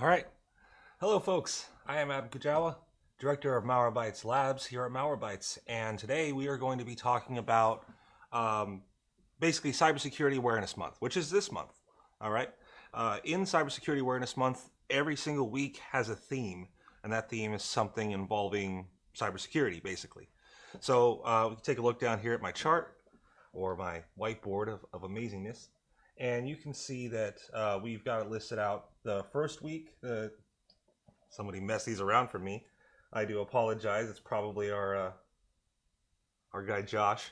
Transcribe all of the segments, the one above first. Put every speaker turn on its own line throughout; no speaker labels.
All right. Hello, folks. I am Kujawa, Director of Malwarebytes Labs here at Malwarebytes, and today we are going to be talking about um, basically Cybersecurity Awareness Month, which is this month. All right. In Cybersecurity Awareness Month, every single week has a theme, and that theme is something involving cybersecurity, basically. So we can take a look down here at my chart or my whiteboard of amazingness. And you can see that we've got it listed out. The first week, somebody messed these around for me. I do apologize. It's probably our guy Josh,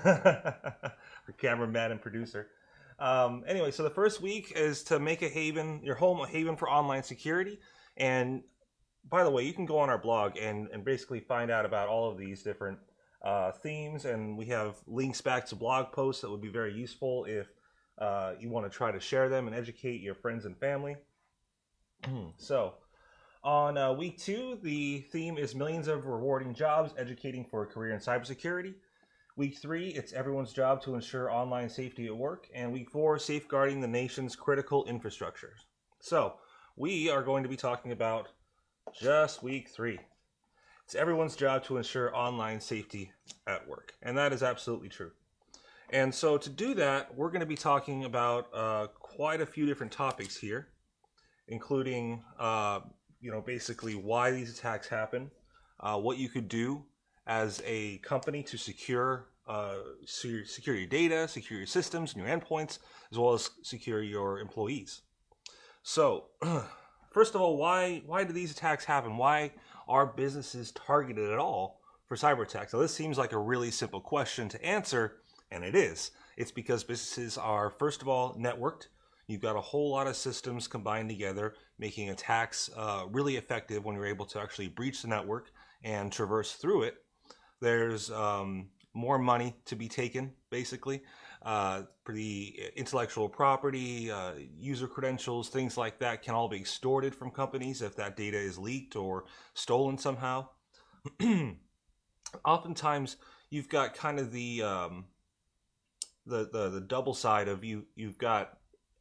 our cameraman and producer. Anyway, so the first week is to make your home a haven for online security. And by the way, you can go on our blog and basically find out about all of these different themes. And we have links back to blog posts that would be very useful if you want to try to share them and educate your friends and family. So, on week 2, the theme is millions of rewarding jobs educating for a career in cybersecurity. Week 3, it's everyone's job to ensure online safety at work. And week 4, safeguarding the nation's critical infrastructure. So, we are going to be talking about just week 3. It's everyone's job to ensure online safety at work. And that is absolutely true. And so to do that, we're going to be talking about quite a few different topics here, including, basically why these attacks happen, what you could do as a company to secure your data, secure your systems and your endpoints, as well as secure your employees. So, first of all, why do these attacks happen? Why are businesses targeted at all for cyber attacks? Now, this seems like a really simple question to answer. And it is. It's because businesses are, first of all, networked. You've got a whole lot of systems combined together, making attacks really effective when you're able to actually breach the network and traverse through it. There's more money to be taken, basically. For the intellectual property, user credentials, things like that can all be extorted from companies if that data is leaked or stolen somehow. Oftentimes, you've got kind of the double side of you've got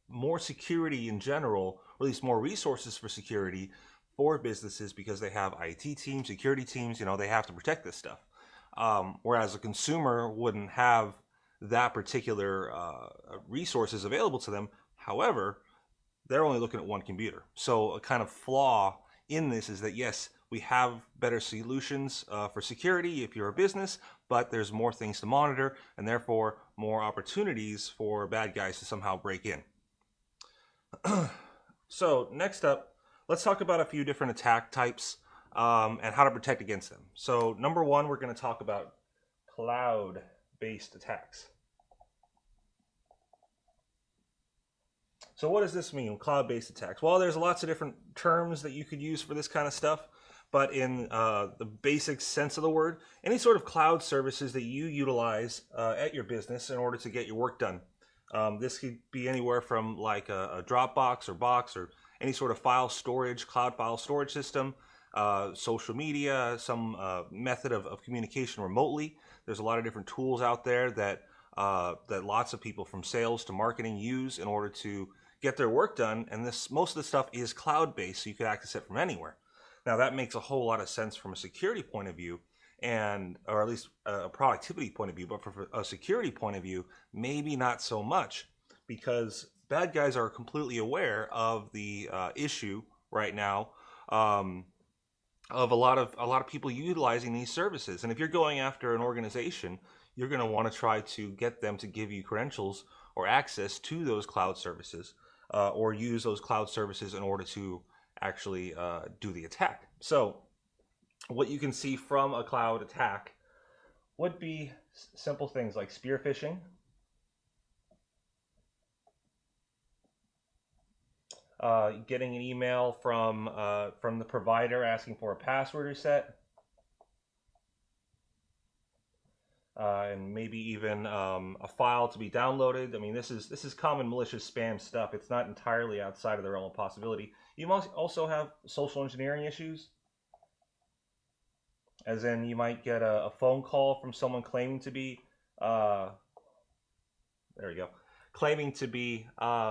more security in general, or at least more resources for security for businesses because they have IT teams, security teams, they have to protect this stuff. Whereas a consumer wouldn't have that particular resources available to them. However, they're only looking at one computer. So a kind of flaw in this is that, yes, we have better solutions for security if you're a business, but there's more things to monitor and therefore more opportunities for bad guys to somehow break in. So next up, let's talk about a few different attack types and how to protect against them. So number 1, we're going to talk about cloud-based attacks. So what does this mean, cloud-based attacks? Well, there's lots of different terms that you could use for this kind of stuff. But in the basic sense of the word, any sort of cloud services that you utilize at your business in order to get your work done. This could be anywhere from like a Dropbox or Box or any sort of file storage, cloud file storage system, social media, some method of communication remotely. There's a lot of different tools out there that lots of people from sales to marketing use in order to get their work done. And most of the stuff is cloud-based, so you can access it from anywhere. Now, that makes a whole lot of sense from a security point of view, or at least a productivity point of view, but from a security point of view, maybe not so much, because bad guys are completely aware of the issue right now of a lot of people utilizing these services. And if you're going after an organization, you're going to want to try to get them to give you credentials or access to those cloud services, or use those cloud services in order to actually do the attack. So what you can see from a cloud attack would be simple things like spear phishing, getting an email from the provider asking for a password reset, and maybe even a file to be downloaded. I mean, this is common malicious spam stuff. It's not entirely outside of the realm of possibility. You must also have social engineering issues, as in you might get a phone call from someone claiming to be there we go, claiming to be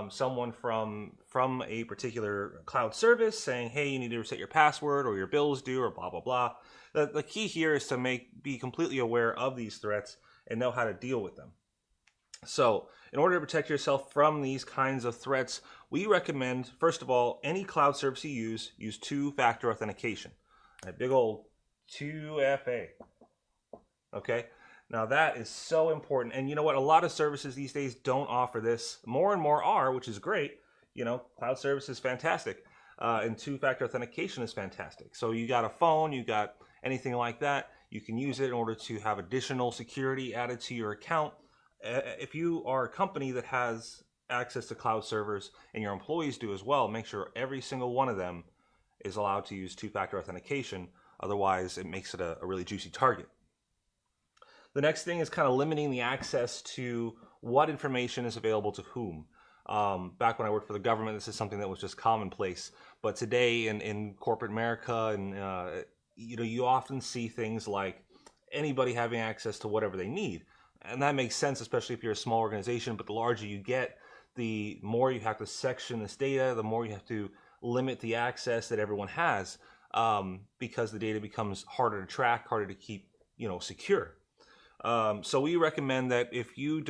someone from a particular cloud service, saying, hey, you need to reset your password or your bill's due or blah, blah, blah. The key here is to be completely aware of these threats and know how to deal with them. So in order to protect yourself from these kinds of threats, we recommend, first of all, any cloud service you use two-factor authentication. A big old 2FA. Okay? Now that is so important. And you know what? A lot of services these days don't offer this. More and more are, which is great. You know, cloud service is fantastic. And two-factor authentication is fantastic. So you got a phone, you got anything like that, you can use it in order to have additional security added to your account. If you are a company that has access to cloud servers and your employees do as well, make sure every single one of them is allowed to use two-factor authentication. Otherwise, it makes it a really juicy target. The next thing is kind of limiting the access to what information is available to whom. Back when I worked for the government, this is something that was just commonplace. But today in corporate America, and you often see things like anybody having access to whatever they need. And that makes sense, especially if you're a small organization. But the larger you get, the more you have to section this data, the more you have to limit the access that everyone has, because the data becomes harder to track, harder to keep, secure. So we recommend that if you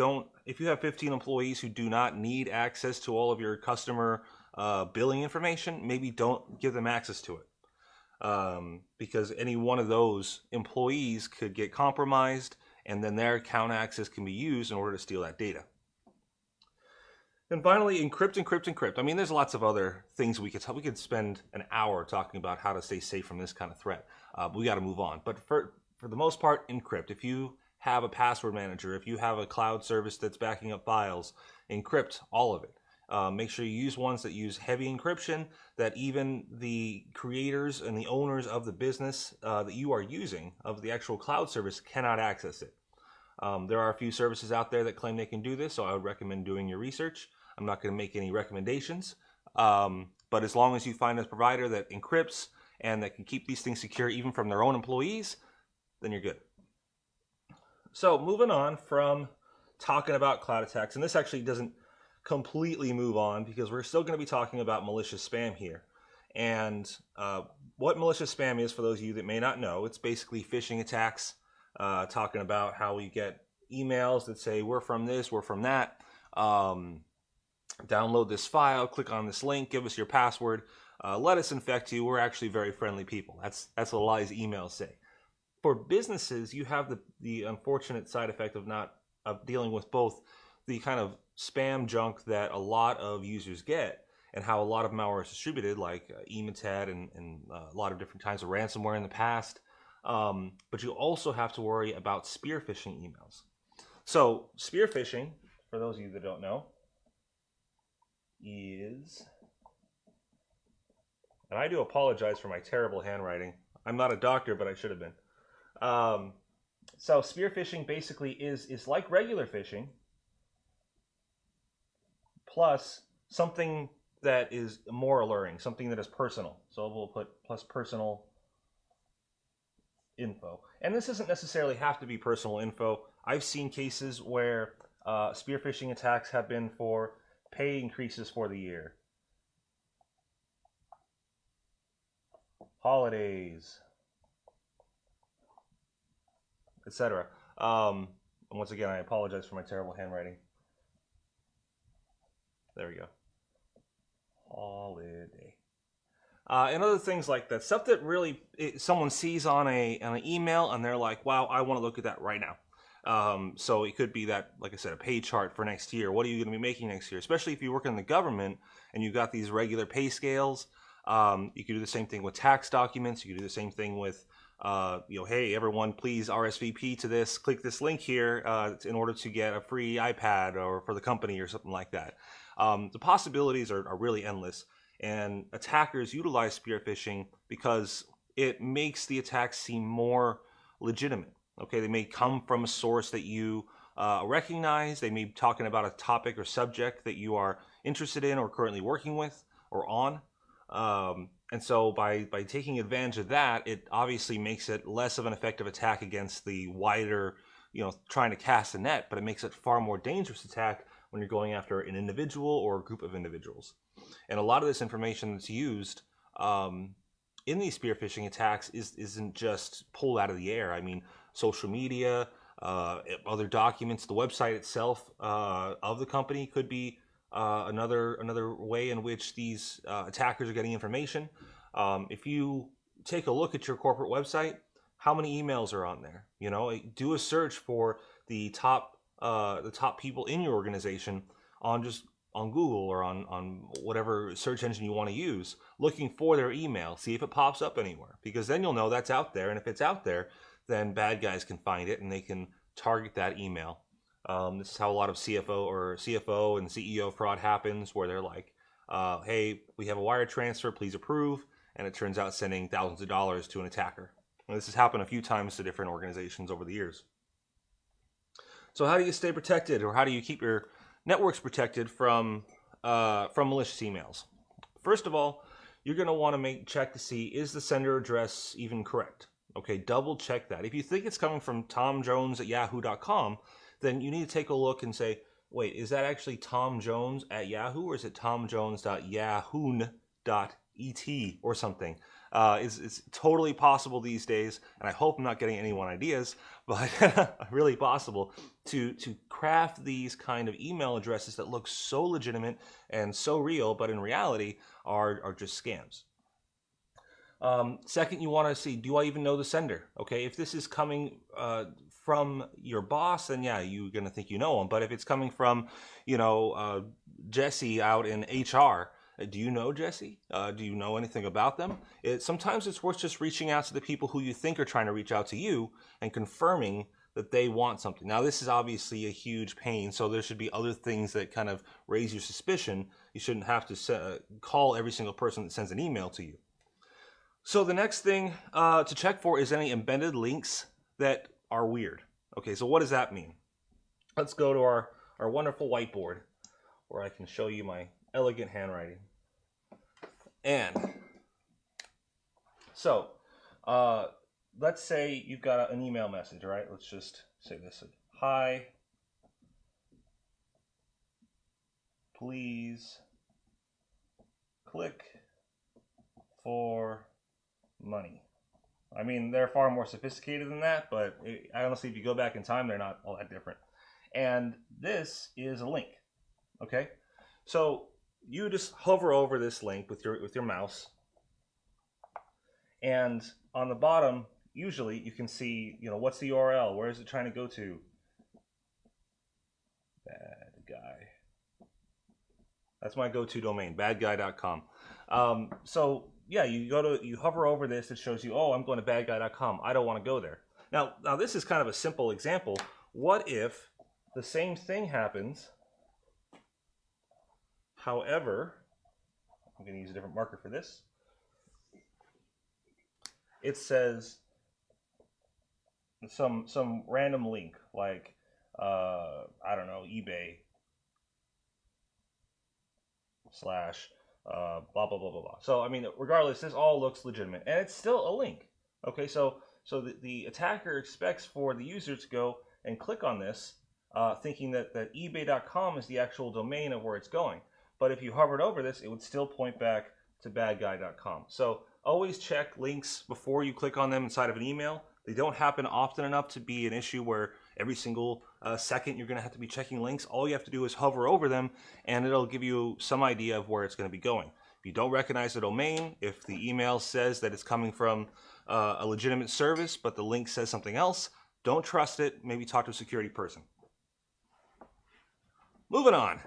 have 15 employees who do not need access to all of your customer billing information, maybe don't give them access to it, because any one of those employees could get compromised, and then their account access can be used in order to steal that data. And finally, encrypt. I mean, there's lots of other things we could spend an hour talking about how to stay safe from this kind of threat. We got to move on. But for the most part, encrypt. If you have a password manager, if you have a cloud service that's backing up files, encrypt all of it. Make sure you use ones that use heavy encryption, that even the creators and the owners of the business that you are using, of the actual cloud service, cannot access it. There are a few services out there that claim they can do this, so I would recommend doing your research. I'm not going to make any recommendations, but as long as you find a provider that encrypts and that can keep these things secure even from their own employees, then you're good. So moving on from talking about cloud attacks, and this actually doesn't completely move on because we're still going to be talking about malicious spam here. And what malicious spam is, for those of you that may not know, it's basically phishing attacks, talking about how we get emails that say, we're from this, we're from that, download this file, click on this link, give us your password, let us infect you, we're actually very friendly people. That's what a lot of these emails say. For businesses, you have the unfortunate side effect of dealing with both the kind of spam junk that a lot of users get and how a lot of malware is distributed, like Emotet and a lot of different kinds of ransomware in the past. But you also have to worry about spear phishing emails. So spear phishing, for those of you that don't know, is, and I do apologize for my terrible handwriting. I'm not a doctor, but I should have been. So spear phishing basically is like regular phishing, plus something that is more alluring, something that is personal. So we'll put plus personal info. And this doesn't necessarily have to be personal info. I've seen cases where spear phishing attacks have been for pay increases for the year, holidays, etc. Once again, I apologize for my terrible handwriting. There we go. Holiday. And other things like that. Stuff that really someone sees on an email and they're like, wow, I want to look at that right now. So it could be that, like I said, a pay chart for next year. What are you going to be making next year? Especially if you work in the government and you've got these regular pay scales. You can do the same thing with tax documents. You can do the same thing with hey, everyone, please RSVP to this. Click this link here in order to get a free iPad or for the company or something like that. The possibilities are really endless, and attackers utilize spear phishing because it makes the attack seem more legitimate. Okay, they may come from a source that you recognize. They may be talking about a topic or subject that you are interested in or currently working with or on. And so by taking advantage of that, it obviously makes it less of an effective attack against the wider, trying to cast a net, but it makes it far more dangerous attack when you're going after an individual or a group of individuals. And a lot of this information that's used in these spear phishing attacks isn't just pulled out of the air. I mean, social media, other documents, the website itself of the company could be another way in which these attackers are getting information. If you take a look at your corporate website, how many emails are on there? You know, do a search for the top people in your organization on Google or on whatever search engine you want to use, looking for their email. See if it pops up anywhere, because then you'll know that's out there. And if it's out there, then bad guys can find it and they can target that email. This is how a lot of CFO and CEO fraud happens, where they're like, hey, we have a wire transfer, please approve. And it turns out sending thousands of dollars to an attacker. And this has happened a few times to different organizations over the years. So how do you stay protected, or how do you keep your networks protected from malicious emails? First of all, you're going to want to check to see, is the sender address even correct? Okay, double check that. If you think it's coming from tomjones@yahoo.com, then you need to take a look and say, wait, is that actually Tom Jones at Yahoo, or is it tomjones.yahoo.et or something? It's totally possible these days, and I hope I'm not getting anyone ideas, but really possible to craft these kind of email addresses that look so legitimate and so real, but in reality are just scams. Second, you want to see, do I even know the sender? Okay, if this is coming from your boss, then yeah, you're going to think you know him. But if it's coming from, Jesse out in HR, do you know Jesse? Do you know anything about them? Sometimes it's worth just reaching out to the people who you think are trying to reach out to you and confirming that they want something. Now, this is obviously a huge pain, so there should be other things that kind of raise your suspicion. You shouldn't have to call every single person that sends an email to you. So the next thing to check for is any embedded links that are weird. Okay, so what does that mean? Let's go to our wonderful whiteboard where I can show you my elegant handwriting. And so let's say you've got an email message, right? Let's just say this. Hi, please click for money. I mean, they're far more sophisticated than that, but honestly, if you go back in time, they're not all that different. And this is a link, okay? So you just hover over this link with your mouse, and on the bottom, usually you can see, what's the URL? Where is it trying to go to? Bad guy. That's my go-to domain, badguy.com. So yeah, you hover over this, it shows you, oh, I'm going to badguy.com. I don't want to go there. Now this is kind of a simple example. What if the same thing happens? However, I'm going to use a different marker for this. It says some random link, like I don't know, eBay / blah blah blah blah blah. So I mean, regardless, this all looks legitimate, and it's still a link. Okay, so the attacker expects for the user to go and click on this, thinking that eBay.com is the actual domain of where it's going. But if you hovered over this, it would still point back to badguy.com. So always check links before you click on them inside of an email. They don't happen often enough to be an issue where every single second you're going to have to be checking links. All you have to do is hover over them, and it'll give you some idea of where it's going to be going. If you don't recognize the domain, if the email says that it's coming from a legitimate service, but the link says something else, don't trust it. Maybe talk to a security person. Moving on.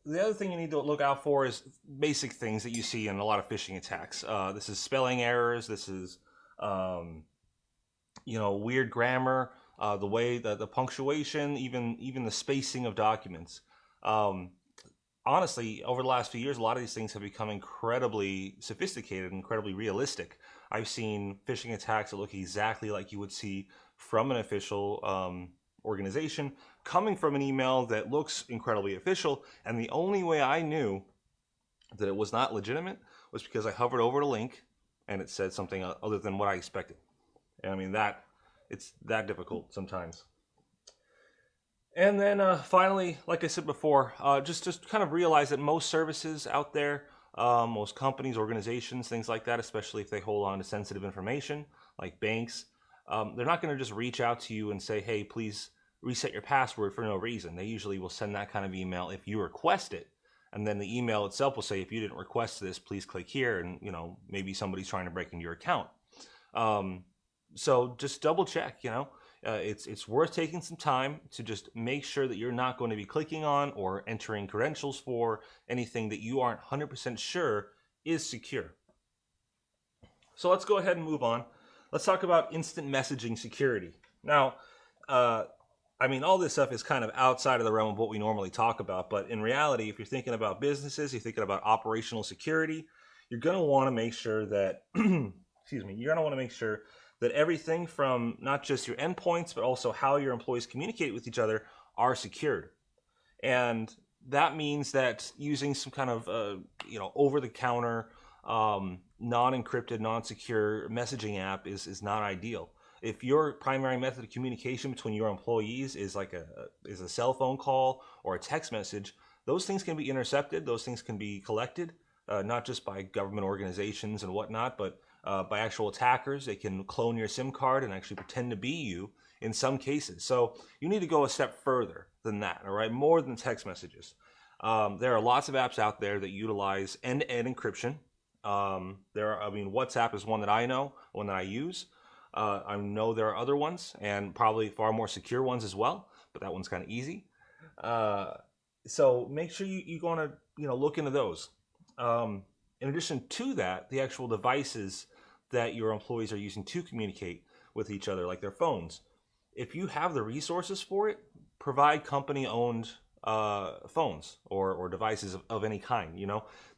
The other thing you need to look out for is basic things that you see in a lot of phishing attacks. This is spelling errors. This is, weird grammar, the way that the punctuation, even the spacing of documents. Honestly, over the last few years, a lot of these things have become incredibly sophisticated, incredibly realistic. I've seen phishing attacks that look exactly like you would see from an official organization, coming from an email that looks incredibly official, and the only way I knew that it was not legitimate was because I hovered over the link and it said something other than what I expected. And I mean, it's that difficult sometimes. And then finally, like I said before, just kind of realize that most services out there, most companies, organizations, things like that, especially if they hold on to sensitive information, like banks, they're not going to just reach out to you and say, hey, please reset your password for no reason. They usually will send that kind of email if you request it. And then the email itself will say, if you didn't request this, please click here. And, maybe somebody's trying to break into your account. So just double check, it's worth taking some time to just make sure that you're not going to be clicking on or entering credentials for anything that you aren't 100% sure is secure. So let's go ahead and move on. Let's talk about instant messaging security. Now, all this stuff is kind of outside of the realm of what we normally talk about, but in reality, if you're thinking about businesses, you're thinking about operational security, you're going to want to make sure that, you're going to want to make sure that everything from not just your endpoints, but also how your employees communicate with each other are secured. And that means that using some kind of, over-the-counter, non-encrypted, non-secure messaging app is not ideal. If your primary method of communication between your employees is like a cell phone call or a text message, those things can be intercepted. Those things can be collected, not just by government organizations and whatnot, but by actual attackers. They can clone your SIM card and actually pretend to be you in some cases. So you need to go a step further than that, all right? More than text messages. There are lots of apps out there that utilize end-to-end encryption. WhatsApp is one that I know, one that I use. I know there are other ones, and probably far more secure ones as well, but that one's kind of easy. So make sure you want to look into those. In addition to that, the actual devices that your employees are using to communicate with each other, like their phones, if you have the resources for it, provide company-owned phones or devices of any kind.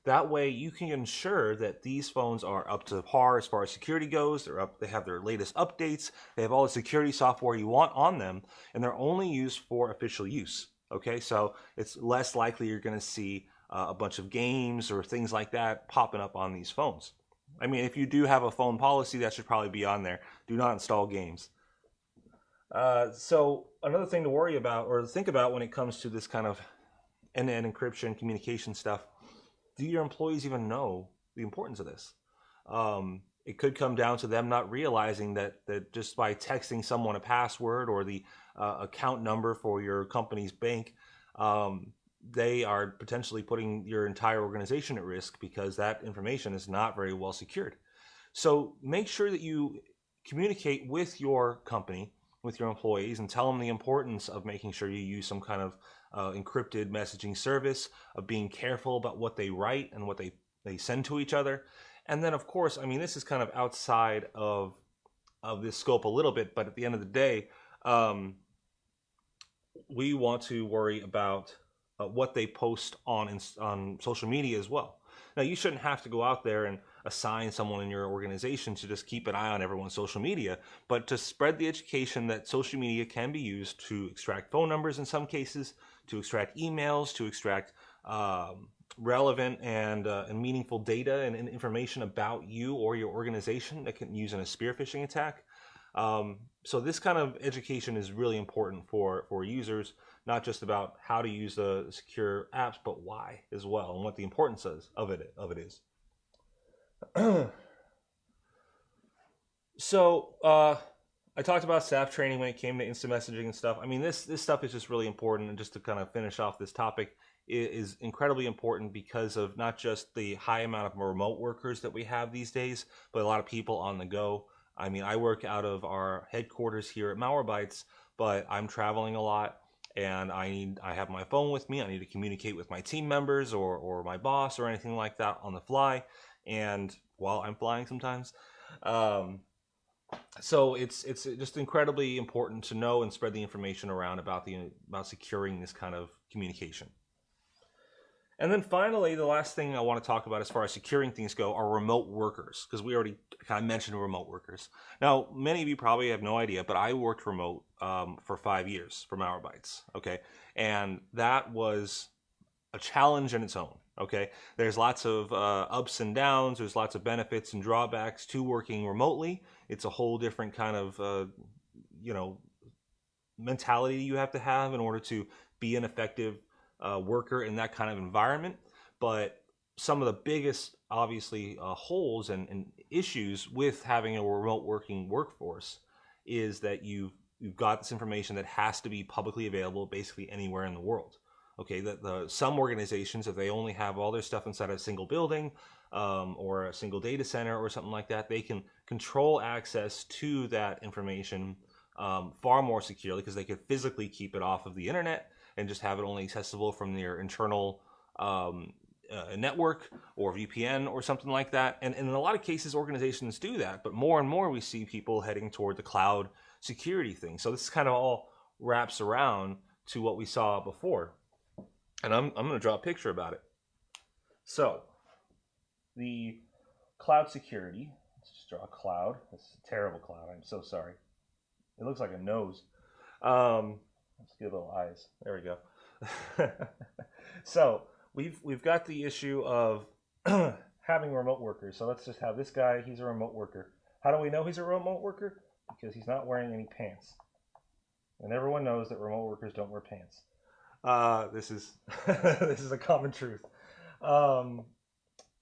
That way you can ensure that these phones are up to par as far as security goes. They have their latest updates, they have all the security software you want on them, and they're only used for official use. Okay, so it's less likely you're going to see a bunch of games or things like that popping up on these phones. If you do have a phone policy, that should probably be on there. Do not install games. So another thing to worry about or think about when it comes to this kind of end-to-end encryption communication stuff, do your employees even know the importance of this? It could come down to them not realizing that just by texting someone a password or the account number for your company's bank, they are potentially putting your entire organization at risk because that information is not very well secured. So make sure that you communicate with your company, with your employees, and tell them the importance of making sure you use some kind of encrypted messaging service, of being careful about what they write and what they send to each other. And then, of course, this is kind of outside of this scope a little bit, but at the end of the day, we want to worry about what they post on social media as well. Now, you shouldn't have to go out there and assign someone in your organization to just keep an eye on everyone's social media, but to spread the education that social media can be used to extract phone numbers in some cases, to extract emails, to extract relevant and meaningful data and information about you or your organization that can use in a spear phishing attack. So this kind of education is really important for users, not just about how to use the secure apps, but why as well, and what the importance of it is. So I talked about staff training when it came to instant messaging and stuff. This stuff is just really important, and just to kind of finish off this topic, is incredibly important because of not just the high amount of remote workers that we have these days, but a lot of people on the go. I work out of our headquarters here at Malwarebytes, but I'm traveling a lot, and I have my phone with me. I need to communicate with my team members or my boss or anything like that on the fly, and while I'm flying sometimes. So it's just incredibly important to know and spread the information around about securing this kind of communication. And then finally, the last thing I want to talk about as far as securing things go are remote workers, because we already kind of mentioned remote workers. Now, many of you probably have no idea, but I worked remote for 5 years for Malwarebytes, okay? And that was a challenge in its own, okay? There's lots of ups and downs. There's lots of benefits and drawbacks to working remotely. It's a whole different kind of, mentality you have to have in order to be an effective worker in that kind of environment. But some of the biggest, obviously, holes and issues with having a remote working workforce is that you've got this information that has to be publicly available basically anywhere in the world. Okay, some organizations, if they only have all their stuff inside a single building or a single data center or something like that, they can control access to that information far more securely because they could physically keep it off of the internet and just have it only accessible from their internal network or VPN or something like that. And in a lot of cases, organizations do that, but more and more we see people heading toward the cloud security thing. So this kind of all wraps around to what we saw before. And I'm going to draw a picture about it. So the cloud security, let's just draw a cloud. It's a terrible cloud. I'm so sorry. It looks like a nose. Let's get little eyes. There we go. So we've got the issue of having remote workers. So let's just have this guy. He's a remote worker. How do we know he's a remote worker? Because he's not wearing any pants. And everyone knows that remote workers don't wear pants. This is this is a common truth.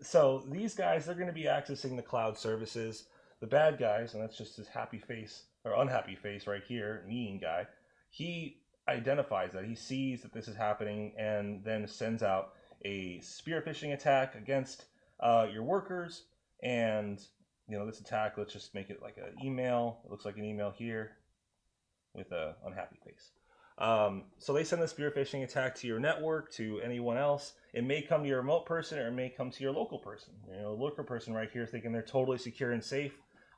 So these guys, they're going to be accessing the cloud services. The bad guys, and that's just his happy face or unhappy face right here, mean guy. He identifies that. He sees that this is happening and then sends out a spear phishing attack against your workers. And this attack, let's just make it like an email. It looks like an email here with an unhappy face. So they send the spear phishing attack to your network, to anyone else. It may come to your remote person or it may come to your local person. The local person right here thinking they're totally secure and safe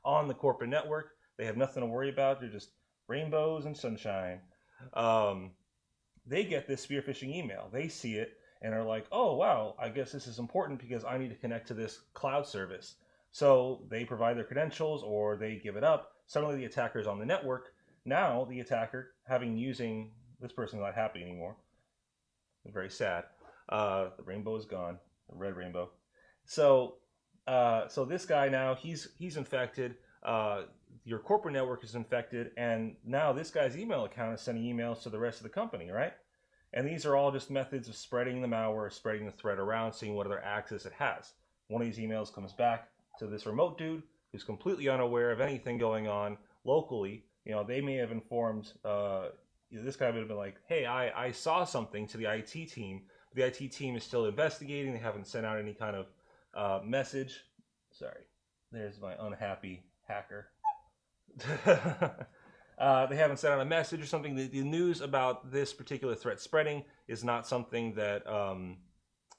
on the corporate network. They have nothing to worry about. They're just rainbows and sunshine. They get this spear phishing email. They see it and are like, oh, wow, I guess this is important because I need to connect to this cloud service. So they provide their credentials or they give it up. Suddenly the attacker's on the network. Now the attacker, using this person's not happy anymore. It's very sad. The rainbow is gone, the red rainbow. So this guy now he's infected. Your corporate network is infected, and now this guy's email account is sending emails to the rest of the company, right? And these are all just methods of spreading the malware, spreading the threat around, seeing what other access it has. One of these emails comes back to this remote dude who's completely unaware of anything going on locally. They may have informed, this guy would have been like, hey, I saw something to the IT team. The IT team is still investigating. They haven't sent out any kind of message. Sorry, there's my unhappy hacker. They haven't sent out a message or something. The news about this particular threat spreading is not something that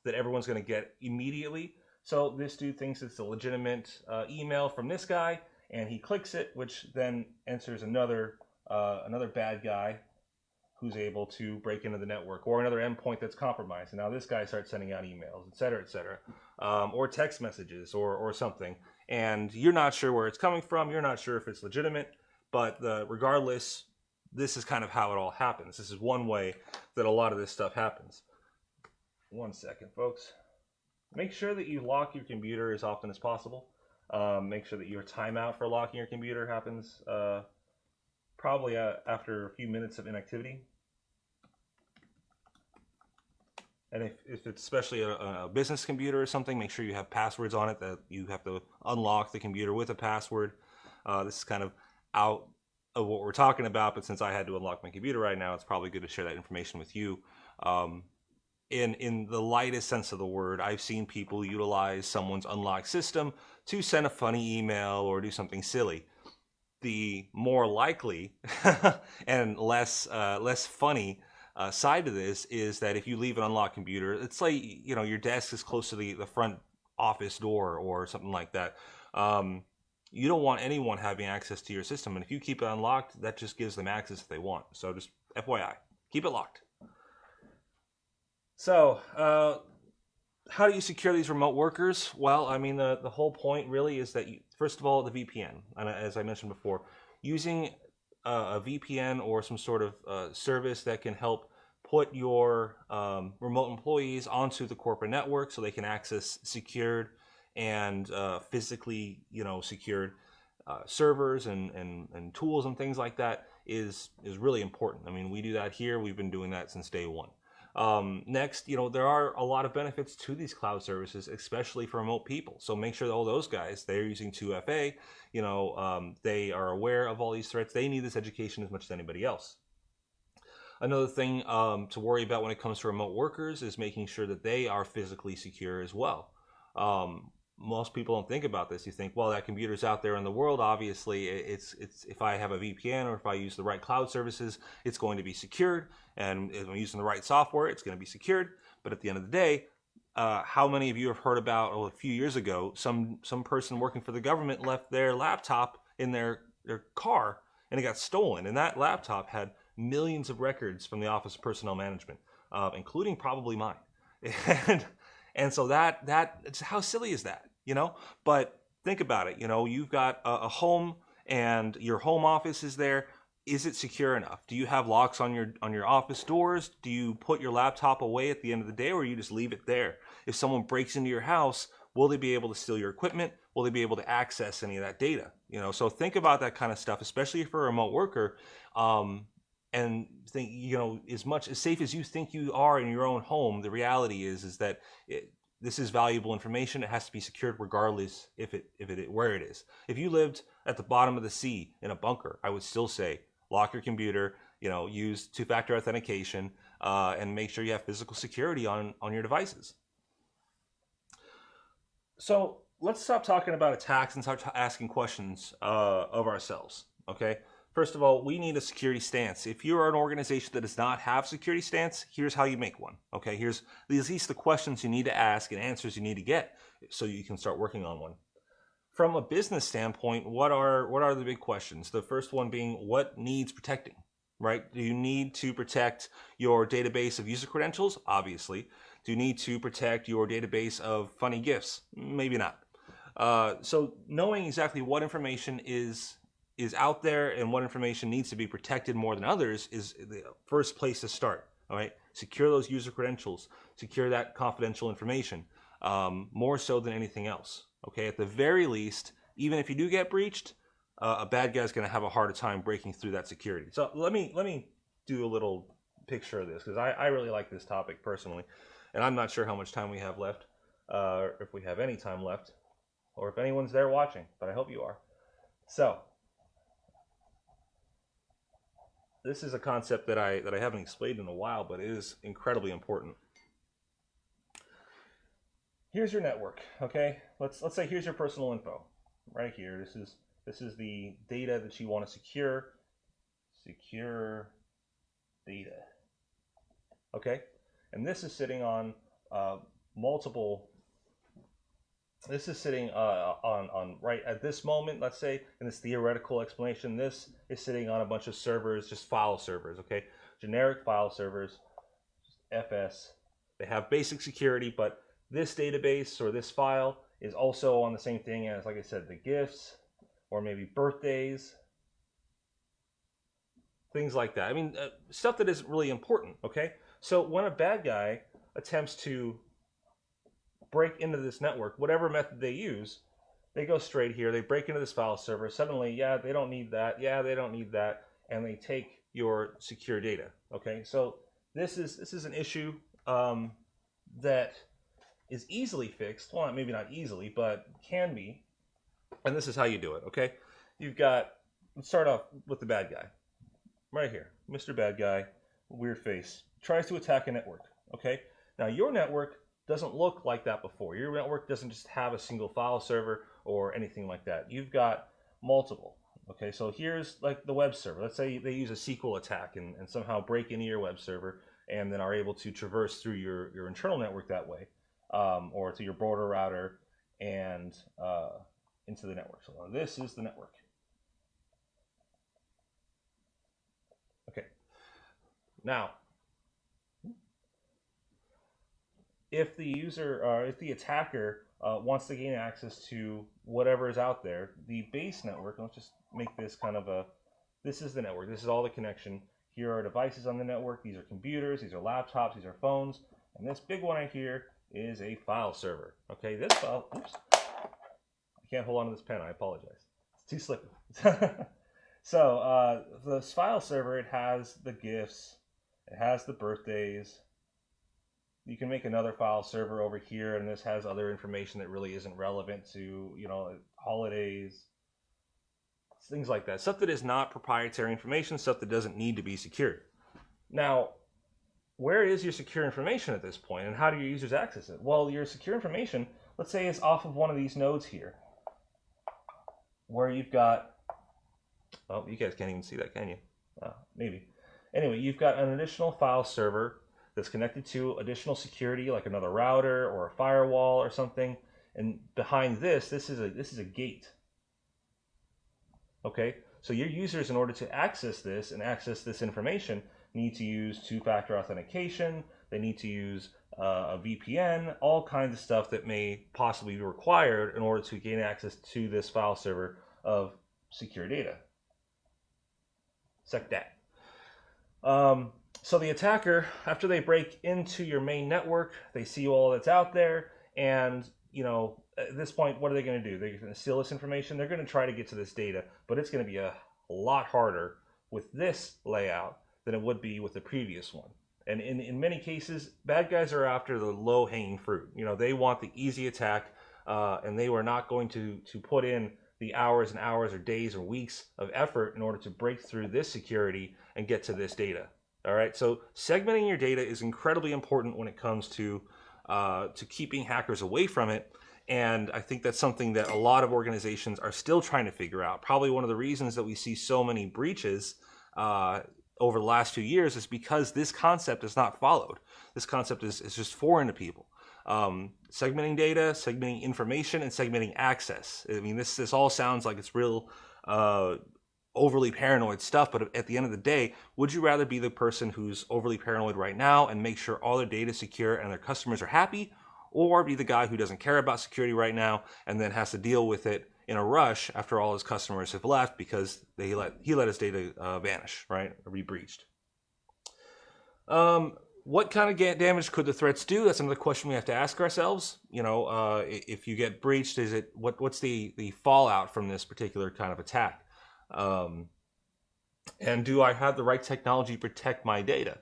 that everyone's going to get immediately. So this dude thinks it's a legitimate email from this guy, and he clicks it, which then enters another bad guy who's able to break into the network, or another endpoint that's compromised. And now this guy starts sending out emails, et cetera, or text messages or something. And you're not sure where it's coming from. You're not sure if it's legitimate. But regardless, this is kind of how it all happens. This is one way that a lot of this stuff happens. One second, folks. Make sure that you lock your computer as often as possible. Make sure that your timeout for locking your computer happens probably after a few minutes of inactivity. And if it's especially a business computer or something, make sure you have passwords on it, that you have to unlock the computer with a password. This is kind of out of what we're talking about, but since I had to unlock my computer right now, it's probably good to share that information with you. In the lightest sense of the word, I've seen people utilize someone's unlocked system to send a funny email or do something silly. The more likely and less funny side of this is that if you leave an unlocked computer, it's like your desk is close to the front office door or something like that. You don't want anyone having access to your system, and if you keep it unlocked, that just gives them access if they want. So just FYI, keep it locked. So how do you secure these remote workers? Well, I mean, the whole point really is that first of all, the VPN, and as I mentioned before, using a VPN or some sort of service that can help put your remote employees onto the corporate network so they can access secured and physically, secured servers and tools and things like that is really important. I mean, we do that here. We've been doing that since day one. Next, there are a lot of benefits to these cloud services, especially for remote people. So make sure that all those guys, they're using 2FA, they are aware of all these threats. They need this education as much as anybody else. Another thing to worry about when it comes to remote workers is making sure that they are physically secure as well. Most people don't think about this. You think, well, that computer's out there in the world. Obviously, it's if I have a VPN or if I use the right cloud services, it's going to be secured. And if I'm using the right software, it's going to be secured. But at the end of the day, how many of you have heard about, a few years ago, some person working for the government left their laptop in their car and it got stolen. And that laptop had millions of records from the Office of Personnel Management, including probably mine. And so that's, how silly is that, But think about it, you've got a home and your home office is there. Is it secure enough? Do you have locks on your office doors? Do you put your laptop away at the end of the day, or you just leave it there? If someone breaks into your house, will they be able to steal your equipment? Will they be able to access any of that data? So think about that kind of stuff, especially for a remote worker. And think, as much as safe as you think you are in your own home, the reality is that this is valuable information. It has to be secured regardless where it is. If you lived at the bottom of the sea in a bunker, I would still say lock your computer, use two-factor authentication, and make sure you have physical security on your devices. So let's stop talking about attacks and start asking questions of ourselves, okay? First of all, we need a security stance. If you're an organization that does not have security stance, here's how you make one. Okay, here's at least the questions you need to ask and answers you need to get so you can start working on one. From a business standpoint, what are the big questions? The first one being, what needs protecting, right? Do you need to protect your database of user credentials? Obviously. Do you need to protect your database of funny GIFs? Maybe not. So knowing exactly what information is out there and what information needs to be protected more than others is the first place to start. All right, secure those user credentials, secure that confidential information, more so than anything else. Okay, at the very least, even if you do get breached, a bad guy's going to have a harder time breaking through that security. So let me do a little picture of this, because I really like this topic personally, and I'm not sure how much time we have left, if we have any time left, or if anyone's there watching, but I hope you are. So this is a concept that I haven't explained in a while, but it is incredibly important. Here's your network, okay? Let's say here's your personal info, right here. This is the data that you want to secure. Secure data, okay? And this is sitting on multiple. This is sitting on right at this moment, let's say, in this theoretical explanation, this is sitting on a bunch of servers, just file servers, okay? Generic file servers, just FS. They have basic security, but this database or this file is also on the same thing as, like I said, the GIFs or maybe birthdays, things like that. I mean, stuff that isn't really important, okay? So when a bad guy attempts to break into this network, whatever method they use, they go straight here, they break into this file server, suddenly, yeah, they don't need that, yeah, they don't need that, and they take your secure data, okay? So this is an issue that is easily fixed. Well, maybe not easily, but can be, and this is how you do it, okay? Let's start off with the bad guy, right here. Mr. Bad Guy, weird face, tries to attack a network, okay? Now, your network doesn't look like that before. Your network doesn't just have a single file server or anything like that. You've got multiple. Okay, so here's like the web server. Let's say they use a SQL attack and somehow break into your web server and then are able to traverse through your internal network that way, or to your border router and into the network. So this is the network. Okay, now, if the user, if the attacker wants to gain access to whatever is out there, the base network, let's just make this kind of this is the network, this is all the connection. Here are devices on the network, these are computers, these are laptops, these are phones, and this big one right here is a file server. Okay, this file, oops, I can't hold on to this pen, I apologize. It's too slippery. So this file server, it has the gifts, it has the birthdays. You can make another file server over here, and this has other information that really isn't relevant to, holidays, things like that. Stuff that is not proprietary information, stuff that doesn't need to be secured. Now, where is your secure information at this point, and how do your users access it? Well, your secure information, let's say, is off of one of these nodes here, where you've got, oh, you guys can't even see that, can you? Maybe. Anyway, you've got an additional file server that's connected to additional security, like another router or a firewall or something. And behind this is a gate. Okay, so your users, in order to access this and access this information, need to use two-factor authentication. They need to use a VPN, all kinds of stuff that may possibly be required in order to gain access to this file server of secure data. SecDat. So the attacker, after they break into your main network, they see all that's out there, and at this point, what are they going to do? They're going to steal this information. They're going to try to get to this data, but it's going to be a lot harder with this layout than it would be with the previous one. And in many cases, bad guys are after the low-hanging fruit. They want the easy attack, and they were not going to put in the hours and hours or days or weeks of effort in order to break through this security and get to this data. All right, so segmenting your data is incredibly important when it comes to keeping hackers away from it. And I think that's something that a lot of organizations are still trying to figure out. Probably one of the reasons that we see so many breaches over the last few years is because this concept is not followed. This concept is just foreign to people. Segmenting data, segmenting information, and segmenting access. I mean, this all sounds like it's real overly paranoid stuff, but at the end of the day, would you rather be the person who's overly paranoid right now and make sure all their data is secure and their customers are happy, or be the guy who doesn't care about security right now and then has to deal with it in a rush after all his customers have left because he let his data vanish, right, or be breached? What kind of damage could the threats do? That's another question we have to ask ourselves. If you get breached, is it what's the fallout from this particular kind of attack? And do I have the right technology to protect my data?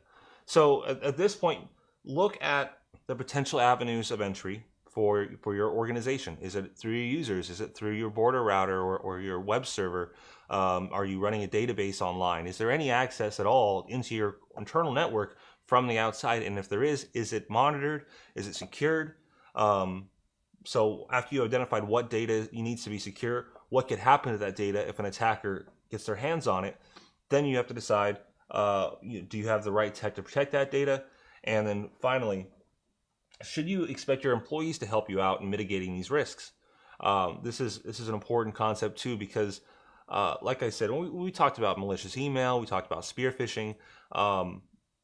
So at this point, look at the potential avenues of entry for your organization. Is it through your users? Is it through your border router or your web server? Are you running a database online? Is there any access at all into your internal network from the outside? And if there is it monitored? Is it secured? So after you identified what data needs to be secure, what could happen to that data if an attacker gets their hands on it, then you have to decide, do you have the right tech to protect that data? And then finally, should you expect your employees to help you out in mitigating these risks? This is an important concept too, because like I said, we talked about malicious email, we talked about spear phishing,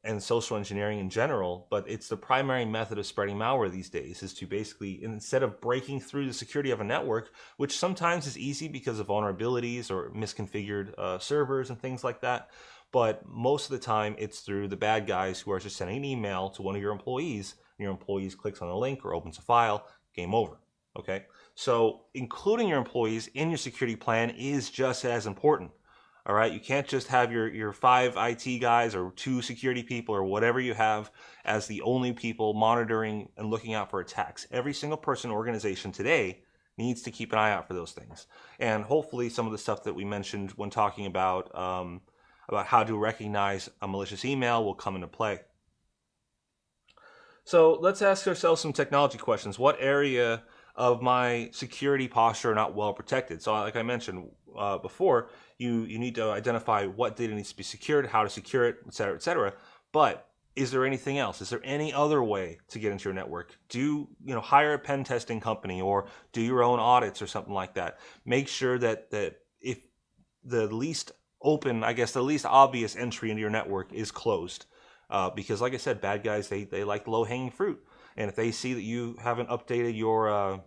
and social engineering in general, but it's the primary method of spreading malware these days is to basically, instead of breaking through the security of a network, which sometimes is easy because of vulnerabilities or misconfigured servers and things like that, but most of the time it's through the bad guys who are just sending an email to one of your employees, and your employees clicks on a link or opens a file, game over. Okay, so including your employees in your security plan is just as important. All right, you can't just have your 5 IT guys or 2 security people or whatever you have as the only people monitoring and looking out for attacks. Every single person or organization today needs to keep an eye out for those things. And hopefully some of the stuff that we mentioned when talking about how to recognize a malicious email will come into play. So let's ask ourselves some technology questions. What area of my security posture are not well protected? So like I mentioned before, you need to identify what data needs to be secured, how to secure it, et cetera, et cetera. But is there anything else? Is there any other way to get into your network? Hire a pen testing company or do your own audits or something like that. Make sure that if the least open, the least obvious entry into your network is closed. Because like I said, bad guys, they like low-hanging fruit. And if they see that you haven't updated your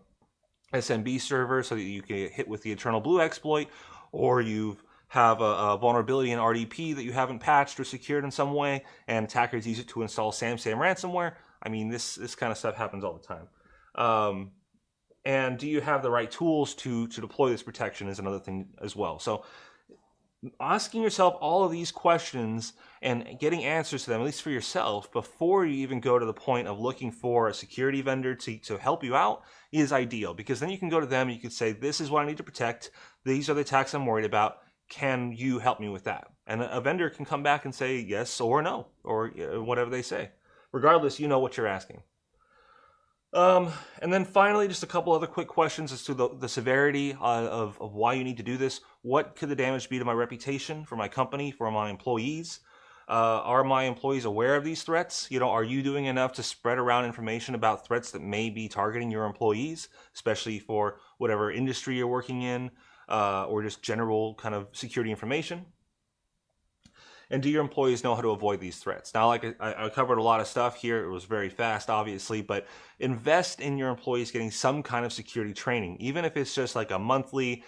SMB server so that you can get hit with the Eternal Blue exploit, or you have a vulnerability in RDP that you haven't patched or secured in some way, and attackers use it to install SamSam ransomware, I mean, this kind of stuff happens all the time. And do you have the right tools to deploy this protection is another thing as well. So asking yourself all of these questions and getting answers to them, at least for yourself, before you even go to the point of looking for a security vendor to help you out is ideal, because then you can go to them and you can say, this is what I need to protect. These are the attacks I'm worried about. Can you help me with that? And a vendor can come back and say yes or no, or whatever they say. Regardless, you know what you're asking. And then finally, just a couple other quick questions as to the severity of why you need to do this. What could the damage be to my reputation, for my company, for my employees? Are my employees aware of these threats? Are you doing enough to spread around information about threats that may be targeting your employees, especially for whatever industry you're working in, or just general kind of security information? And do your employees know how to avoid these threats? Now, like I covered a lot of stuff here. It was very fast, obviously, but invest in your employees getting some kind of security training, even if it's just like a monthly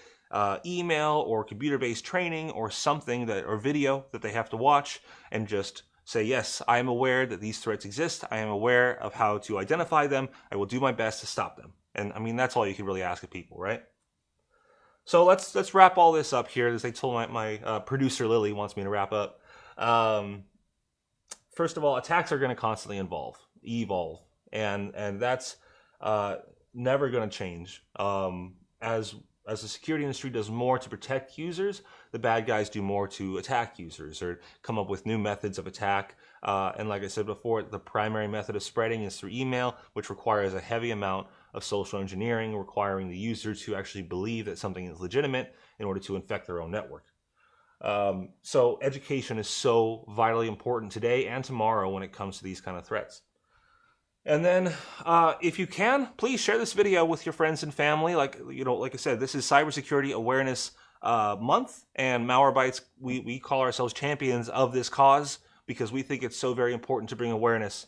email or computer-based training or something or video that they have to watch, and just say, yes, I am aware that these threats exist. I am aware of how to identify them. I will do my best to stop them. And I mean, that's all you can really ask of people, right? So let's wrap all this up here. As I told my producer Lily wants me to wrap up. First of all, attacks are going to constantly evolve, and that's never going to change. As the security industry does more to protect users, the bad guys do more to attack users or come up with new methods of attack. And like I said before, the primary method of spreading is through email, which requires a heavy amount of social engineering, requiring the user to actually believe that something is legitimate in order to infect their own network. So education is so vitally important today and tomorrow when it comes to these kind of threats. And then, if you can, please share this video with your friends and family. Like I said, this is Cybersecurity Awareness Month, and Malwarebytes, we call ourselves champions of this cause because we think it's so very important to bring awareness.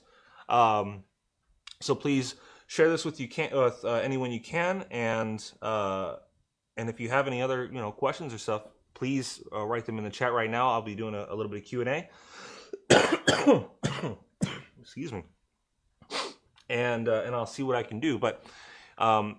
So please share this with anyone you can, and if you have any other questions or stuff, please write them in the chat right now. I'll be doing a little bit of Q&A. Excuse me. And I'll see what I can do. But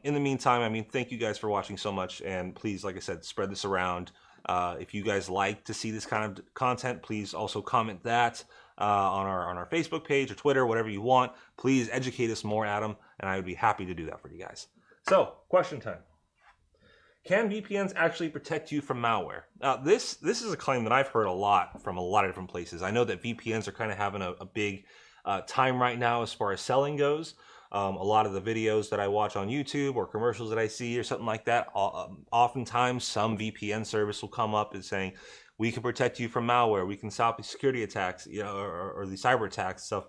in the meantime, I mean, thank you guys for watching so much. And please, like I said, spread this around. If you guys like to see this kind of content, please also comment that on our Facebook page or Twitter, whatever you want. Please educate us more, Adam, and I would be happy to do that for you guys. So, question time. Can VPNs actually protect you from malware? This is a claim that I've heard a lot from a lot of different places. I know that VPNs are kind of having a big time right now as far as selling goes. A lot of the videos that I watch on YouTube or commercials that I see or something like that, oftentimes some VPN service will come up and saying, we can protect you from malware, we can stop the security attacks, or the cyber attacks stuff.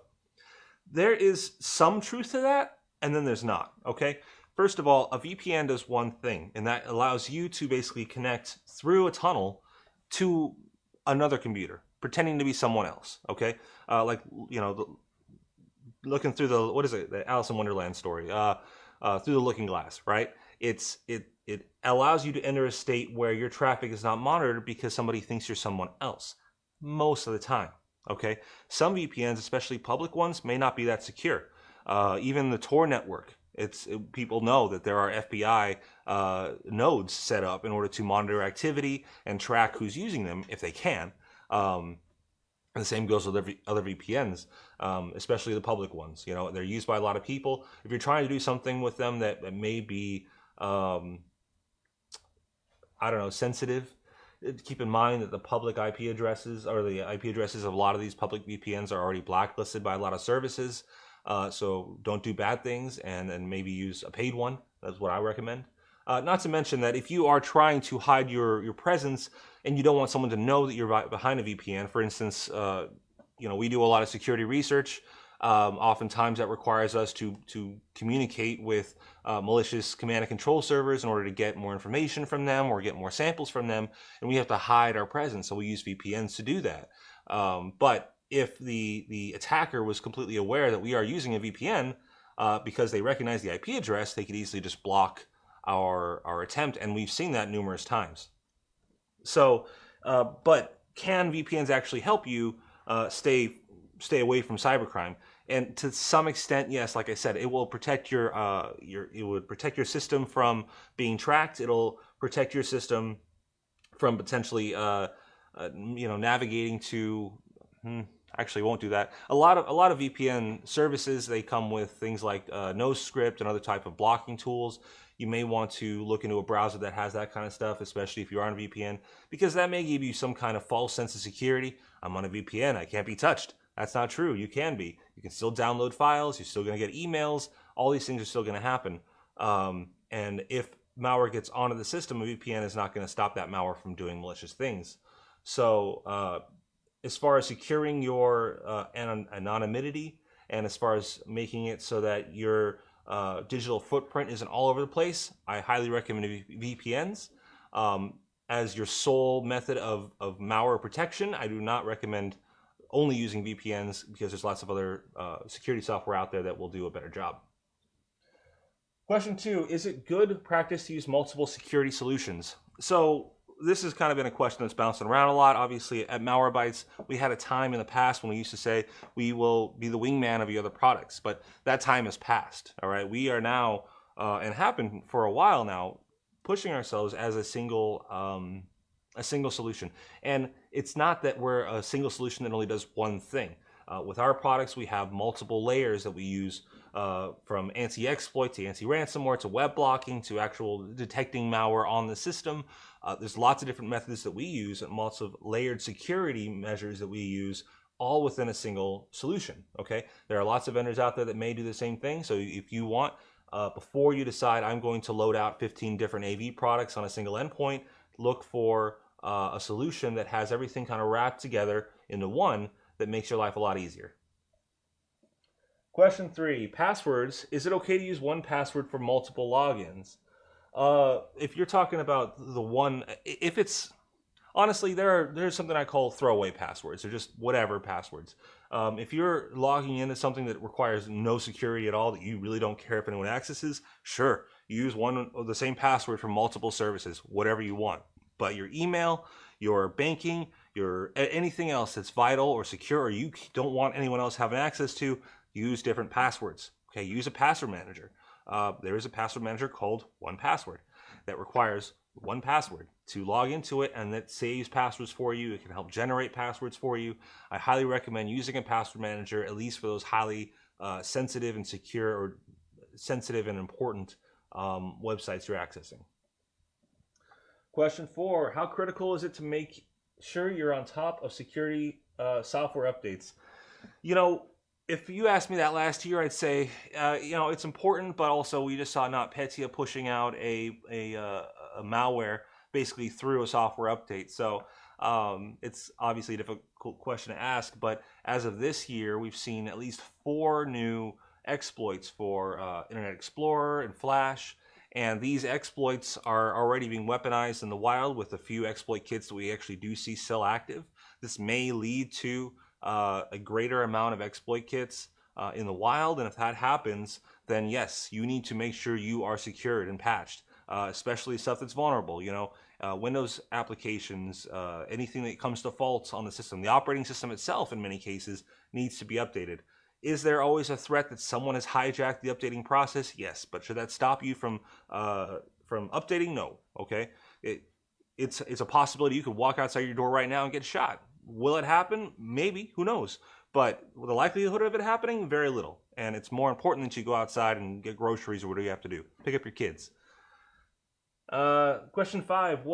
There is some truth to that, and then there's not, okay? First of all, a VPN does one thing, and that allows you to basically connect through a tunnel to another computer, pretending to be someone else, okay? Looking through the Alice in Wonderland story, through the looking glass, right? It allows you to enter a state where your traffic is not monitored because somebody thinks you're someone else, most of the time, okay? Some VPNs, especially public ones, may not be that secure. Even the Tor network, people know that there are FBI nodes set up in order to monitor activity and track who's using them if they can. And the same goes with other VPNs, especially the public ones. They're used by a lot of people. If you're trying to do something with them that may be, sensitive, keep in mind that the public IP addresses or the IP addresses of a lot of these public VPNs are already blacklisted by a lot of services. So don't do bad things, and maybe use a paid one. That's what I recommend. Not to mention that if you are trying to hide your presence and you don't want someone to know that you're behind a VPN, for instance, we do a lot of security research. Oftentimes that requires us to communicate with malicious command and control servers in order to get more information from them or get more samples from them, and we have to hide our presence, so we use VPNs to do that. But if the attacker was completely aware that we are using a VPN, because they recognize the IP address, they could easily just block our attempt, and we've seen that numerous times. So, but can VPNs actually help you stay away from cybercrime? And to some extent, yes. Like I said, it will protect it would protect your system from being tracked. It'll protect your system from potentially navigating to. Actually, won't do that. A lot of VPN services, they come with things like NoScript and other type of blocking tools. You may want to look into a browser that has that kind of stuff, especially if you're on a VPN, because that may give you some kind of false sense of security. I'm on a VPN, I can't be touched. That's not true. You can be. You can still download files. You're still going to get emails. All these things are still going to happen. And if malware gets onto the system, a VPN is not going to stop that malware from doing malicious things. So as far as securing your anonymity, and as far as making it so that your digital footprint isn't all over the place, I highly recommend VPNs as your sole method of malware protection. I do not recommend only using VPNs, because there's lots of other security software out there that will do a better job. Question 2, is it good practice to use multiple security solutions? So this has kind of been a question that's bouncing around a lot. Obviously, at Malwarebytes, we had a time in the past when we used to say we will be the wingman of your other products, but that time has passed. All right, we are now, and have been for a while now, pushing ourselves as a single solution. And it's not that we're a single solution that only does one thing. With our products, we have multiple layers that we use, from anti-exploit to anti-ransomware to web blocking to actual detecting malware on the system. There's lots of different methods that we use and lots of layered security measures that we use, all within a single solution. Okay, there are lots of vendors out there that may do the same thing. So if you want, before you decide I'm going to load out 15 different AV products on a single endpoint, look for a solution that has everything kind of wrapped together into one that makes your life a lot easier. Question 3, passwords. Is it okay to use one password for multiple logins? If you're talking about the one, if it's, honestly, there's something I call throwaway passwords. They're just whatever passwords. If you're logging into something that requires no security at all, that you really don't care if anyone accesses, sure, use one of the same password for multiple services, whatever you want. But your email, your banking, your anything else that's vital or secure, or you don't want anyone else having access to, use different passwords. Okay, use a password manager. There is a password manager called 1Password that requires one password to log into it, and that saves passwords for you. It can help generate passwords for you. I highly recommend using a password manager, at least for those highly sensitive and secure, or sensitive and important websites you're accessing. Question 4, how critical is it to make sure you're on top of security software updates? If you asked me that last year, I'd say, it's important, but also we just saw NotPetya pushing out a malware basically through a software update. So it's obviously a difficult question to ask, but as of this year, we've seen at least 4 new exploits for Internet Explorer and Flash. And these exploits are already being weaponized in the wild with a few exploit kits that we actually do see still active. This may lead to a greater amount of exploit kits in the wild, and if that happens, then yes, you need to make sure you are secured and patched, especially stuff that's vulnerable. Windows applications, anything that comes to faults on the system. The operating system itself, in many cases, needs to be updated. Is there always a threat that someone has hijacked the updating process? Yes, but should that stop you from updating? No. Okay, it's a possibility. You could walk outside your door right now and get shot. Will it happen? Maybe. Who knows? But the likelihood of it happening, very little. And it's more important that you go outside and get groceries or whatever you have to do. Pick up your kids. Question 5.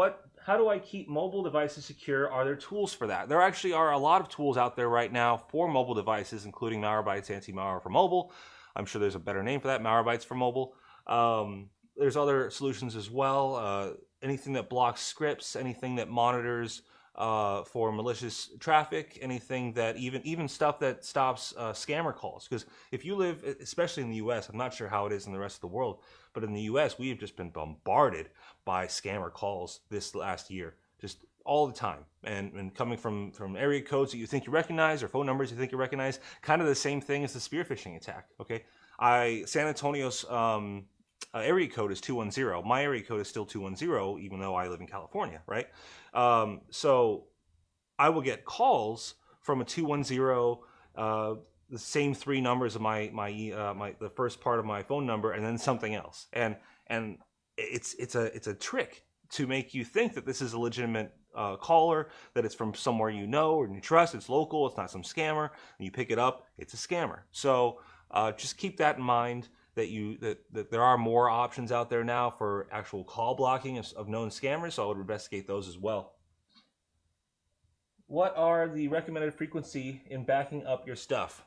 How do I keep mobile devices secure? Are there tools for that? There actually are a lot of tools out there right now for mobile devices, including Malwarebytes Anti-Malware for Mobile. I'm sure there's a better name for that, Malwarebytes for Mobile. There's other solutions as well. Anything that blocks scripts, anything that monitors for malicious traffic, anything that even stuff that stops scammer calls. Because if you live, especially in the US, I'm not sure how it is in the rest of the world, but in the US, we have just been bombarded by scammer calls this last year, just all the time. And coming from area codes that you think you recognize, or phone numbers you think you recognize, kind of the same thing as the spear phishing attack. Okay, San Antonio's area code is 210. My area code is still 210, even though I live in California, right? So I will get calls from a 210, the same 3 numbers of the first part of my phone number, and then something else, and it's a trick to make you think that this is a legitimate caller, that it's from somewhere you know or you trust, it's local, it's not some scammer, and you pick it up, it's a scammer. So just keep that in mind, that there are more options out there now for actual call blocking of known scammers, so I would investigate those as well. What are the recommended frequency in backing up your stuff?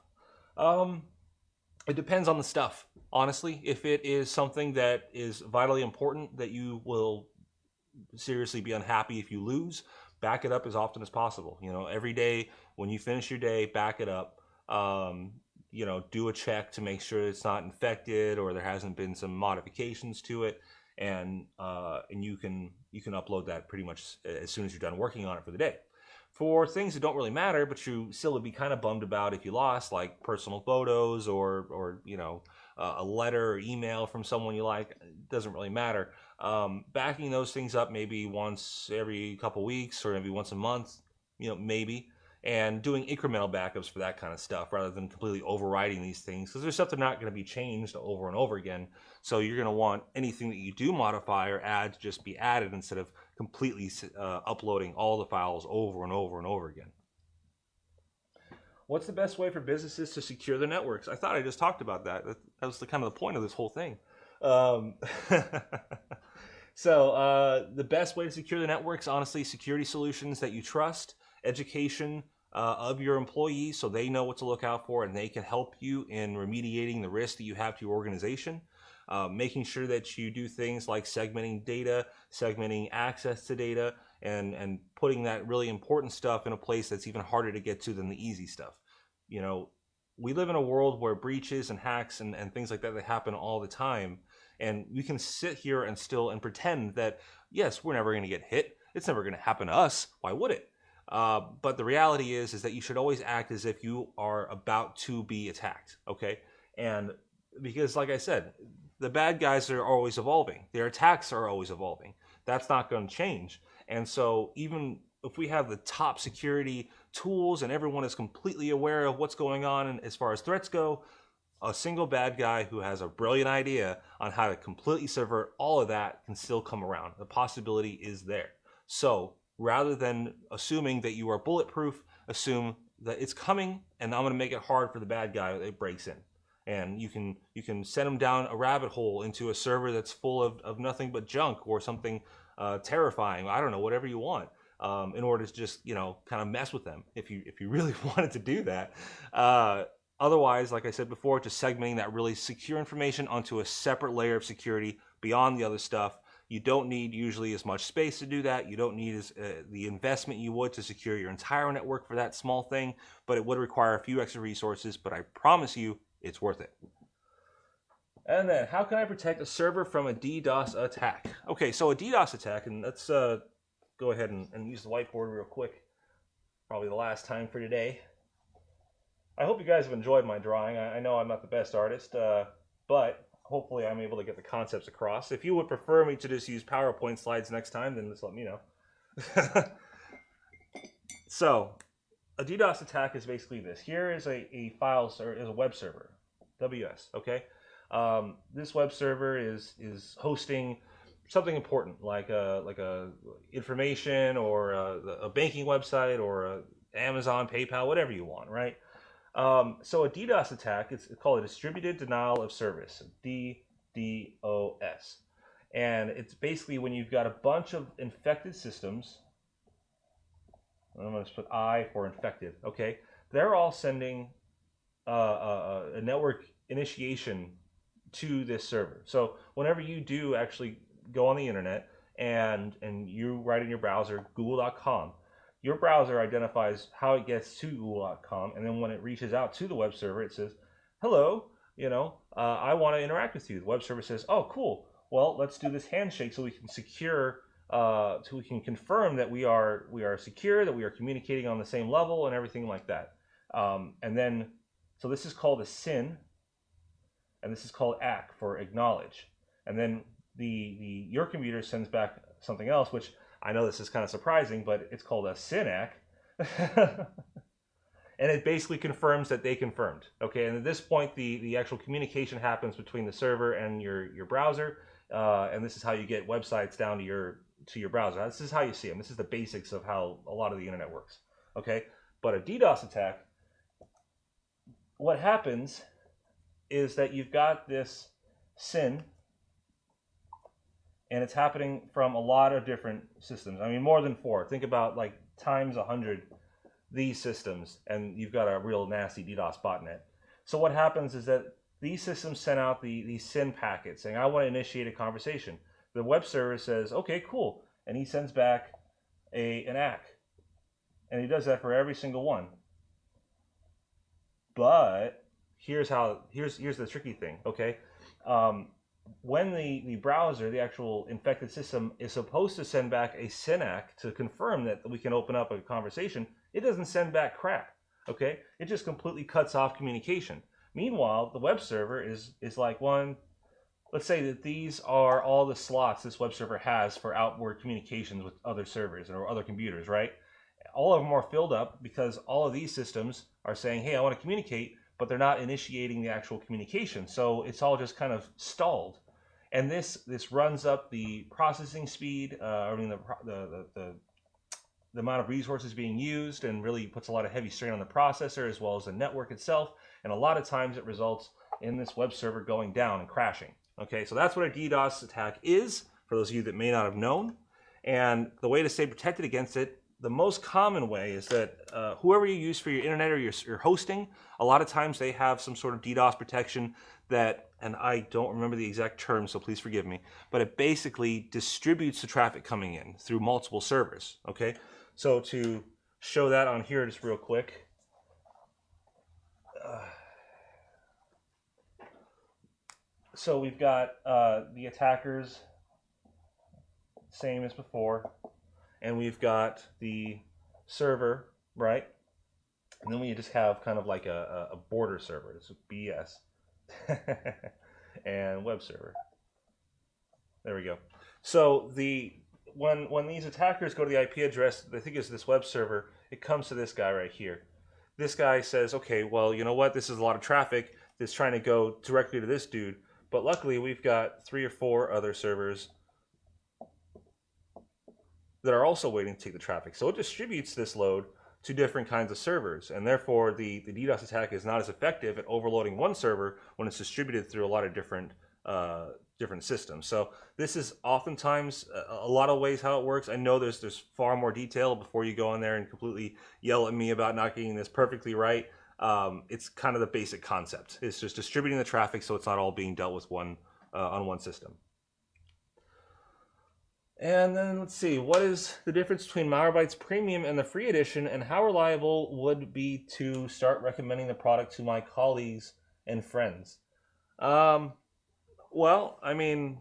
It depends on the stuff, honestly. If it is something that is vitally important that you will seriously be unhappy if you lose, back it up as often as possible. Every day when you finish your day, back it up. Do a check to make sure it's not infected or there hasn't been some modifications to it, and you can upload that pretty much as soon as you're done working on it for the day. For things that don't really matter, but you still would be kind of bummed about if you lost, like personal photos or a letter or email from someone you like, it doesn't really matter. Backing those things up maybe once every couple weeks or maybe once a month, maybe. And doing incremental backups for that kind of stuff rather than completely overriding these things, because there's stuff that's not going to be changed over and over again. So you're going to want anything that you do modify or add to just be added instead of completely uploading all the files over and over and over again. What's the best way for businesses to secure their networks? I thought I just talked about that. That was kind of the point of this whole thing. So the best way to secure the networks, honestly, security solutions that you trust, education of your employees so they know what to look out for and they can help you in remediating the risk that you have to your organization. Making sure that you do things like segmenting data, segmenting access to data, and putting that really important stuff in a place that's even harder to get to than the easy stuff. We live in a world where breaches and hacks and things like that happen all the time. And we can sit here and pretend that, yes, we're never going to get hit. It's never going to happen to us. Why would it? But the reality is that you should always act as if you are about to be attacked, okay? And because, like I said, the bad guys are always evolving. Their attacks are always evolving. That's not going to change. And so even if we have the top security tools and everyone is completely aware of what's going on and as far as threats go, a single bad guy who has a brilliant idea on how to completely subvert all of that can still come around. The possibility is there. So rather than assuming that you are bulletproof, assume that it's coming, and I'm going to make it hard for the bad guy that breaks in. And you can send them down a rabbit hole into a server that's full of nothing but junk or something terrifying. I don't know, whatever you want, in order to just kind of mess with them if you really wanted to do that. Otherwise, like I said before, just segmenting that really secure information onto a separate layer of security beyond the other stuff. You don't need usually as much space to do that. You don't need the investment you would to secure your entire network for that small thing, but it would require a few extra resources, but I promise you it's worth it. And then, how can I protect a server from a DDoS attack? Okay, so a DDoS attack, and let's go ahead and use the whiteboard real quick. Probably the last time for today. I hope you guys have enjoyed my drawing. I know I'm not the best artist, but hopefully I'm able to get the concepts across. If you would prefer me to just use PowerPoint slides next time, then just let me know. So, a DDoS attack is basically this. Here is a file or is a web server, WS. Okay, this web server is hosting something important like a information or a banking website or a Amazon, PayPal, whatever you want, right? So a DDoS attack, it's called a distributed denial of service, DDoS. And it's basically when you've got a bunch of infected systems. I'm going to put I for infected, okay? They're all sending a network initiation to this server. So whenever you do actually go on the internet and you write in your browser, google.com, your browser identifies how it gets to google.com, and then when it reaches out to the web server, it says, hello, I want to interact with you. The web server says, oh, cool. Well, let's do this handshake so we can so we can confirm that we are secure, that we are communicating on the same level and everything like that. And then, so this is called a SYN, and this is called ACK for acknowledge. And then your computer sends back something else, which I know this is kind of surprising, but it's called a SYNAC. And it basically confirms that they confirmed. Okay, and at this point, the actual communication happens between the server and your browser, and this is how you get websites down to your to your browser. This is how you see them. This is the basics of how a lot of the internet works. Okay, but a DDoS attack, what happens is that you've got this SYN, and it's happening from a lot of different systems. I mean, more than 4. Think about like times 100 these systems, and you've got a real nasty DDoS botnet. So what happens is that these systems send out these SYN packets saying, I want to initiate a conversation. The web server says, okay, cool. And he sends back an ACK. And he does that for every single one. But here's the tricky thing, okay? When the browser, the actual infected system, is supposed to send back a SYN-ACK to confirm that we can open up a conversation, it doesn't send back crap, okay? It just completely cuts off communication. Meanwhile, the web server is like let's say that these are all the slots this web server has for outward communications with other servers or other computers, right? All of them are filled up because all of these systems are saying, hey, I want to communicate, but they're not initiating the actual communication. So it's all just kind of stalled. And this runs up the processing speed, the amount of resources being used, and really puts a lot of heavy strain on the processor as well as the network itself. And a lot of times it results in this web server going down and crashing. Okay, so that's what a DDoS attack is, for those of you that may not have known. And the way to stay protected against it, the most common way is that whoever you use for your internet or your hosting, a lot of times they have some sort of DDoS protection that, and I don't remember the exact term, so please forgive me, but it basically distributes the traffic coming in through multiple servers, okay? So to show that on here just real quick, so we've got the attackers, same as before, and we've got the server, right? And then we just have kind of like a border server. It's BS. And web server. There we go. So when these attackers go to the IP address, I think it's this web server, it comes to this guy right here. This guy says, okay, well, you know what? This is a lot of traffic that's trying to go directly to this dude. But luckily, we've got 3 or 4 other servers that are also waiting to take the traffic. So it distributes this load to different kinds of servers, and therefore the DDoS attack is not as effective at overloading one server when it's distributed through a lot of different systems. So this is oftentimes a lot of ways how it works. I know there's far more detail before you go in there and completely yell at me about not getting this perfectly right. It's kind of the basic concept. It's just distributing the traffic so it's not all being dealt with on one system. And then let's see, what is the difference between Malwarebytes Premium and the free edition, and how reliable would it be to start recommending the product to my colleagues and friends? Well, I mean,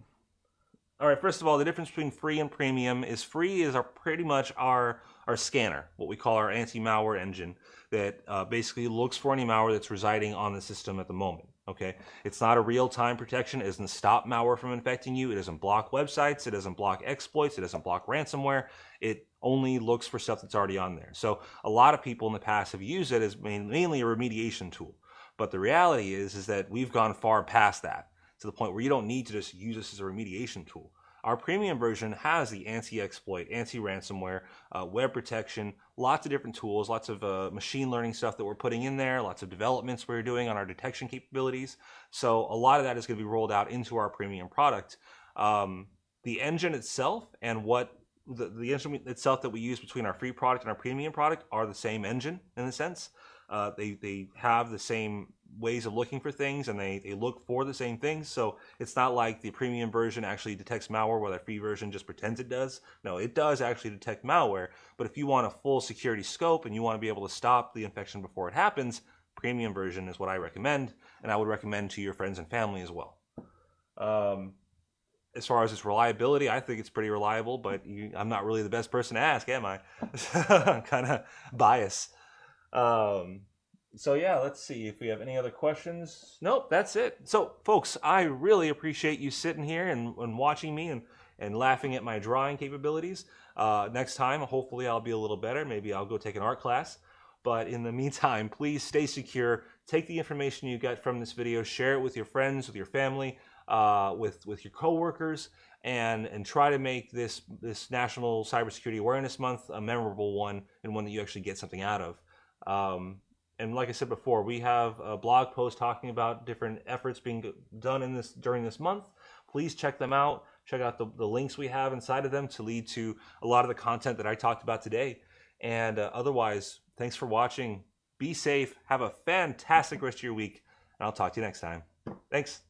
all right, first of all, the difference between free and premium is free is pretty much our scanner, what we call our anti-malware engine, that basically looks for any malware that's residing on the system at the moment. Okay, it's not a real-time protection. It doesn't stop malware from infecting you. It doesn't block websites. It doesn't block exploits. It doesn't block ransomware. It only looks for stuff that's already on there. So a lot of people in the past have used it as mainly a remediation tool. But the reality is that we've gone far past that, to the point where you don't need to just use this as a remediation tool. Our premium version has the anti-exploit, anti-ransomware, web protection, lots of different tools, lots of machine learning stuff that we're putting in there, lots of developments we're doing on our detection capabilities. So a lot of that is going to be rolled out into our premium product. The engine itself and what the engine itself that we use between our free product and our premium product are the same engine in a sense. They have the same ways of looking for things, and they look for the same things. So it's not like the premium version actually detects malware while the free version just pretends it does. No, it does actually detect malware. But if you want a full security scope and you want to be able to stop the infection before it happens, premium version is what I recommend, and I would recommend to your friends and family as well. As far as its reliability, I think it's pretty reliable, but I'm not really the best person to ask, am I? I'm kind of biased. So yeah, let's see if we have any other questions. Nope, that's it. So folks, I really appreciate you sitting here and watching me and laughing at my drawing capabilities. Next time, hopefully I'll be a little better. Maybe I'll go take an art class. But in the meantime, please stay secure. Take the information you get from this video, share it with your friends, with your family. with your coworkers, and try to make this National Cybersecurity Awareness Month a memorable one, and one that you actually get something out of. And like I said before, we have a blog post talking about different efforts being done during this month. Please check them out. Check out the links we have inside of them to lead to a lot of the content that I talked about today. And otherwise, thanks for watching. Be safe. Have a fantastic rest of your week. And I'll talk to you next time. Thanks.